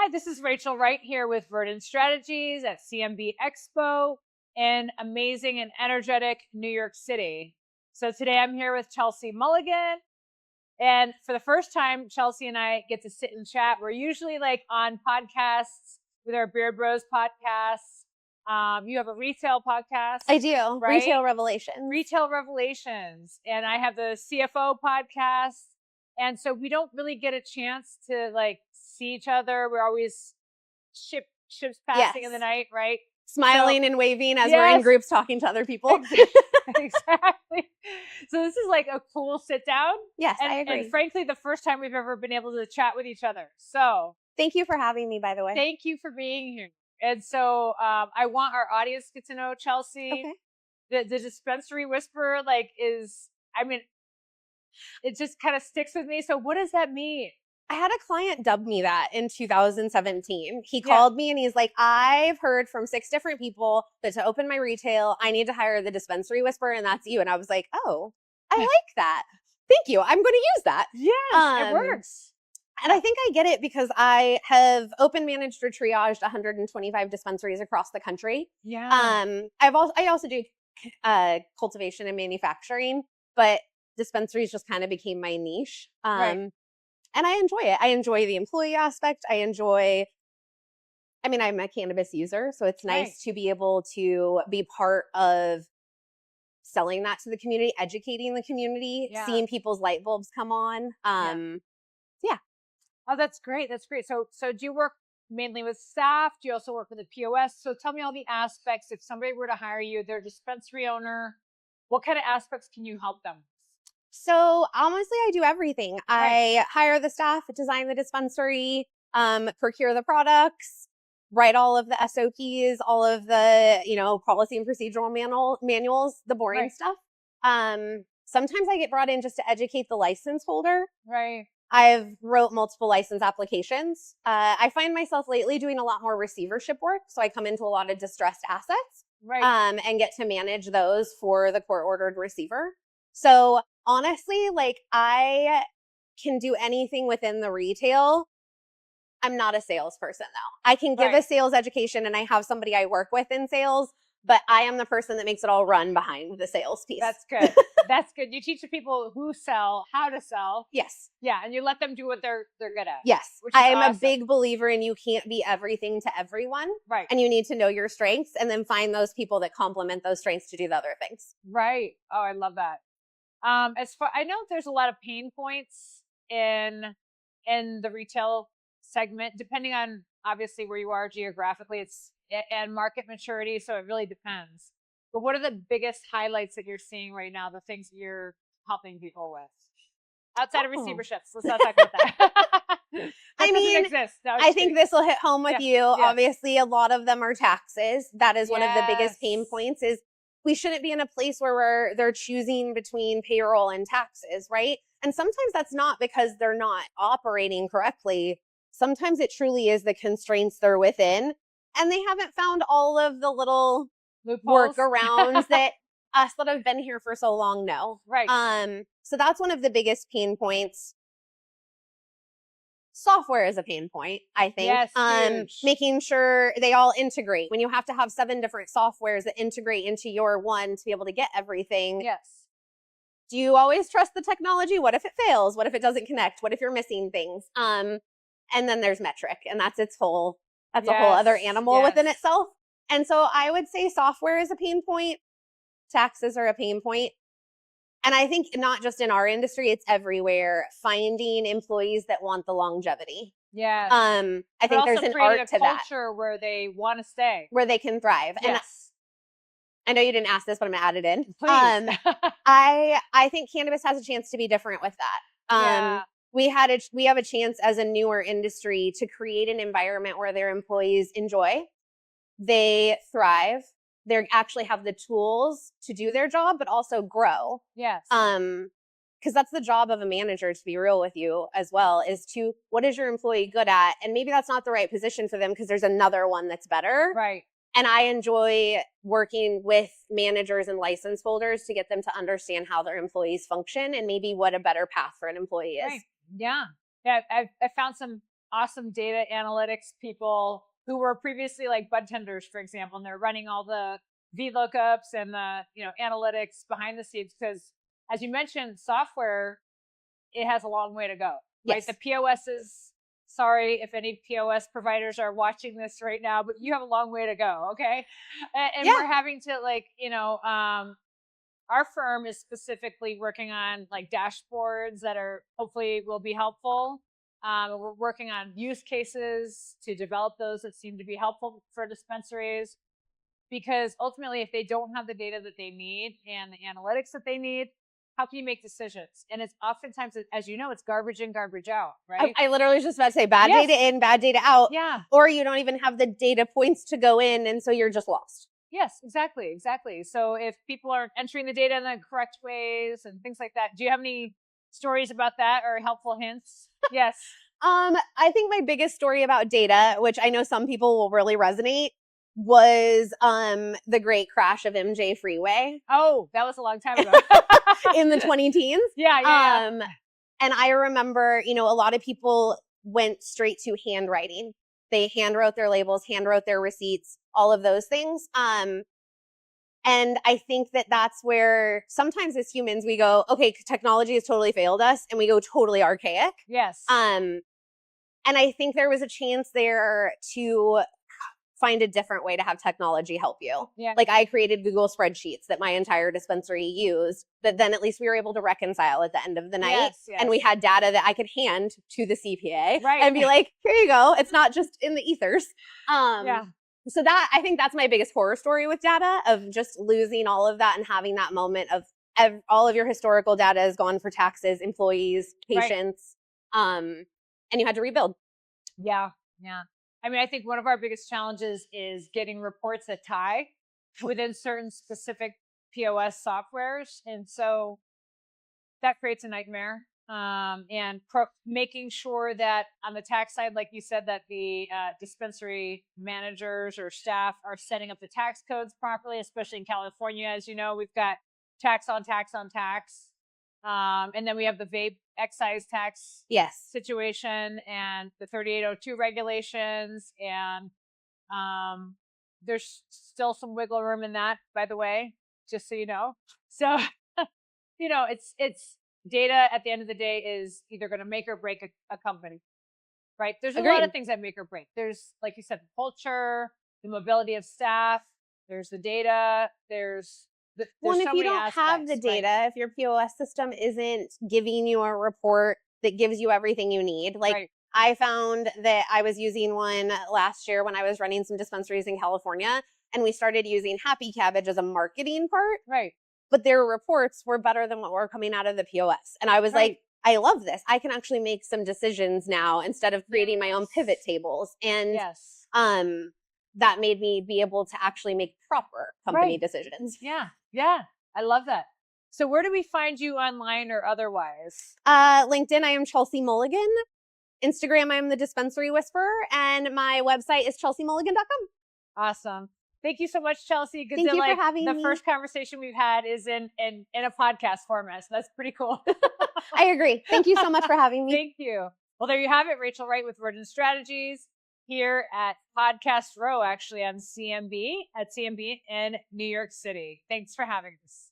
Hi, this is Rachel Wright here with Verdant Strategies at CMB Expo in amazing and energetic New York City. So today I'm here with Chelsea Mulligan. And for the first time, Chelsea and I get to sit and chat. We're usually like on podcasts with our Beard Bros podcasts. You have a retail podcast. I do. Right? Retail Revelations. Retail Revelations. And I have the CFO podcast. And so we don't really get a chance to like see each other. We're always ships passing in the night, right? Smiling and waving as we're in groups talking to other people. Exactly. So this is like a cool sit down. Yes, I agree. And frankly, the first time we've ever been able to chat with each other. So thank you for having me, by the way. Thank you for being here. And so I want our audience to get to know Chelsea. Okay. The Dispensary Whisperer it just kind of sticks with me. So what does that mean? I had a client dub me that in 2017. He called me and he's like, I've heard from 6 different people that to open my retail, I need to hire the Dispensary Whisperer, and that's you. And I was like, oh, I like that. Thank you. I'm going to use that. Yes, it works. And I think I get it because I have open managed or triaged 125 dispensaries across the country. Yeah. I also do cultivation and manufacturing, but dispensaries just kind of became my niche. Right. And I enjoy it. I enjoy the employee aspect. I'm a cannabis user, so it's nice to be able to be part of selling that to the community, educating the community, seeing people's light bulbs come on. Oh, that's great. That's great. So do you work mainly with staff? Do you also work with the POS? So tell me all the aspects. If somebody were to hire you, they're a dispensary owner, what kind of aspects can you help them? So honestly, I do everything. I hire the staff, design the dispensary, procure the products, write all of the SOPs, all of the, policy and procedural manuals, the boring stuff. Sometimes I get brought in just to educate the license holder. Right. I've wrote multiple license applications. I find myself lately doing a lot more receivership work. So I come into a lot of distressed assets, and get to manage those for the court-ordered receiver. So honestly, I can do anything within the retail. I'm not a salesperson though. I can give a sales education and I have somebody I work with in sales, but I am the person that makes it all run behind the sales piece. That's good. That's good. You teach the people who sell, how to sell. Yes. Yeah. And you let them do what they're good at. Yes. I am a big believer in you can't be everything to everyone. Right. And you need to know your strengths and then find those people that complement those strengths to do the other things. Right. Oh, I love that. I know there's a lot of pain points in the retail segment, depending on obviously where you are geographically, and market maturity. So it really depends. But what are the biggest highlights that you're seeing right now? The things that you're helping people with outside of receiverships. Let's not talk about that. I think this will hit home with you. Yeah. Obviously, a lot of them are taxes. That is one of the biggest pain points is we shouldn't be in a place where they're choosing between payroll and taxes, right? And sometimes that's not because they're not operating correctly. Sometimes it truly is the constraints they're within. And they haven't found all of the little workarounds that us that have been here for so long know. Right. So that's one of the biggest pain points. Software is a pain point, I think. Yes, making sure they all integrate. When you have to have 7 different softwares that integrate into your one to be able to get everything. Yes. Do you always trust the technology? What if it fails? What if it doesn't connect? What if you're missing things? And then there's metric, and that's a whole other animal within itself. And so I would say software is a pain point. Taxes are a pain point. And I think not just in our industry, it's everywhere, finding employees that want the longevity. Yeah. I think there's an art to that. Culture where they want to stay. Where they can thrive. Yes. And I know you didn't ask this, but I'm going to add it in. Please. I think cannabis has a chance to be different with that. We have a chance as a newer industry to create an environment where their employees enjoy, they thrive, they actually have the tools to do their job, but also grow. Yes. Because that's the job of a manager, to be real with you as well, is to, what is your employee good at? And maybe that's not the right position for them because there's another one that's better. Right. And I enjoy working with managers and license holders to get them to understand how their employees function and maybe what a better path for an employee is. Right. Yeah. Yeah. I found some awesome data analytics people who were previously like bud tenders, for example, and they're running all the VLOOKUPs and the, analytics behind the scenes. Because as you mentioned, software, it has a long way to go, right? Yes. The POSs, sorry if any POS providers are watching this right now, but you have a long way to go. Okay. And we're having to our firm is specifically working on like dashboards that are hopefully will be helpful. We're working on use cases to develop those that seem to be helpful for dispensaries, because ultimately, if they don't have the data that they need and the analytics that they need, how can you make decisions? And it's oftentimes, as you know, it's garbage in, garbage out, right? I literally was just about to say bad data in, bad data out. Yeah. Or you don't even have the data points to go in, and so you're just lost. Yes, exactly. So if people aren't entering the data in the correct ways and things like that, do you have any stories about that or helpful hints? Yes. I think my biggest story about data, which I know some people will really resonate, was the great crash of MJ Freeway. Oh, that was a long time ago. In the 20-teens. Yeah. And I remember, a lot of people went straight to handwriting. They hand wrote their labels, hand wrote their receipts, all of those things. And I think that that's where sometimes as humans we go, okay, technology has totally failed us, and we go totally archaic. Yes. And I think there was a chance there to find a different way to have technology help you. Yeah. Like I created Google spreadsheets that my entire dispensary used, that then at least we were able to reconcile at the end of the night. Yes. And we had data that I could hand to the CPA right. and be like, here you go. It's not just in the ethers. Yeah. So I think that's my biggest horror story with data, of just losing all of that and having that moment of all of your historical data is gone for taxes, employees, patients, and you had to rebuild. Yeah. I mean, I think one of our biggest challenges is getting reports that tie within certain specific POS softwares. And so that creates a nightmare. And making sure that on the tax side, like you said, that the dispensary managers or staff are setting up the tax codes properly, especially in California. As you know, we've got tax on tax on tax. And then we have the vape excise tax situation and the 3802 regulations. And there's still some wiggle room in that, by the way, just so you know. So, it's data at the end of the day is either going to make or break a company, right? There's a lot of things that make or break. There's, like you said, the culture, the mobility of staff, there's the data, there's well, if you don't have the data, if your POS system isn't giving you a report that gives you everything you need, like I found that I was using one last year when I was running some dispensaries in California, and we started using Happy Cabbage as a marketing part. Right. But their reports were better than what were coming out of the POS. And I was like, I love this. I can actually make some decisions now instead of creating my own pivot tables. And that made me be able to actually make proper company decisions. Yeah. I love that. So where do we find you online or otherwise? LinkedIn, I am Chelsea Mulligan. Instagram, I am the Dispensary Whisperer. And my website is chelseamulligan.com. Awesome. Thank you so much, Chelsea. Good Thank you for having me. The first conversation we've had is in a podcast format. So that's pretty cool. I agree. Thank you so much for having me. Thank you. Well, there you have it. Rachel Wright with Verdant Strategies here at Podcast Row, actually on CMB in New York City. Thanks for having us.